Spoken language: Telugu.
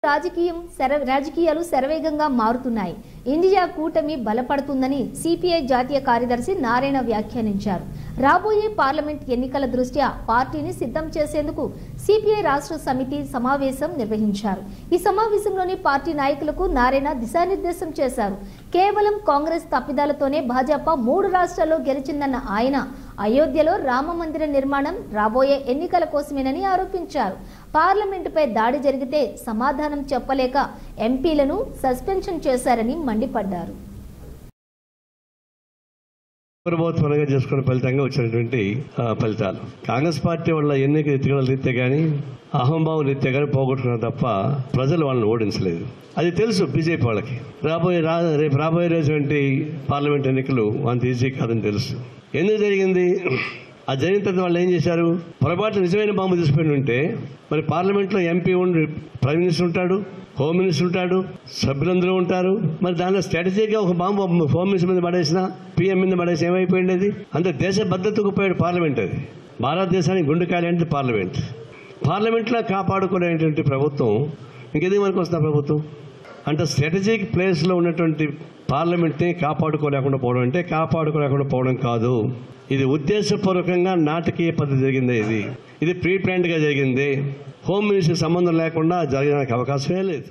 రాజకీయాలు శరవేగంగా మారుతున్నాయి. ఇండియా కూటమి బలపడుతుందని సిపిఐ జాతీయ కార్యదర్శి నారాయణ వ్యాఖ్యానించారు. రాబోయే పార్లమెంట్ ఎన్నికల దృష్ట్యా పార్టీని సిద్ధం చేసేందుకు సిపిఐ రాష్ట్ర సమితి సమావేశం నిర్వహించారు. ఈ సమావేశంలోని పార్టీ నాయకులకు నారాయణ దిశానిర్దేశం చేశారు. కేవలం కాంగ్రెస్ తప్పిదాలతోనే భాజపా 3 రాష్ట్రాల్లో గెలిచిందన్న ఆయన అయోధ్యలో రామ మందిర నిర్మాణం రాబోయే ఎన్నికల కోసమేనని ఆరోపించారు. పార్లమెంటుపై దాడి జరిగితే సమాధానం చెప్పలేక ఎంపీలను సస్పెన్షన్ చేశారని మండిపడ్డారు. ప్రభుత్వంగా చేసుకున్న ఫలితంగా వచ్చినటువంటి ఫలితాలు కాంగ్రెస్ పార్టీ వల్ల ఎన్నికల ఎత్తుగడల రీత్యా కానీ అహంభావం రీత్యా కానీ పోగొట్టుకున్నారు తప్ప ప్రజలు వాళ్ళని ఓడించలేదు. అది తెలుసు బీజేపీ వాళ్ళకి. రేపు రాబోయేటువంటి పార్లమెంట్ ఎన్నికలు అంత ఈజీ కాదని తెలుసు. ఎందుకు జరిగింది? అది జరిగిన తర్వాత వాళ్ళు ఏం చేశారు? పొరపాటు నిజమైన బాంబు తీసుకుని ఉంటే మరి పార్లమెంట్లో ఎంపీ ప్రైమ్ మినిస్టర్ ఉంటాడు, హోమ్ మినిస్టర్ ఉంటాడు, సభ్యులందరూ ఉంటారు. మరి దానిలో స్ట్రాటజీగా ఒక బాంబు హోమ్ మినిస్టర్ మీద పడేసిన, పీఎం మీద పడేసి ఏమైపోయింది? అది అంత దేశ భద్రతకు ఉపయోగపడే పార్లమెంట్. అది భారతదేశానికి గుండెకాయలు అంటే పార్లమెంట్. పార్లమెంట్లో కాపాడుకునేటువంటి ప్రభుత్వం ఇంకెందుకు మనకు వస్తున్న ప్రభుత్వం అంటే స్ట్రాటజిక్ ప్లేస్లో ఉన్నటువంటి పార్లమెంట్ని కాపాడుకోలేకుండా పోవడం అంటే కాపాడుకోలేకుండా పోవడం కాదు. ఇది ఉద్దేశపూర్వకంగా నాటకీయ పద్ధతి జరిగింది. ఇది ప్రీ ప్లాన్డ్గా జరిగింది. హోమ్ మినిస్టర్ సంబంధం లేకుండా జరగడానికి అవకాశమే లేదు.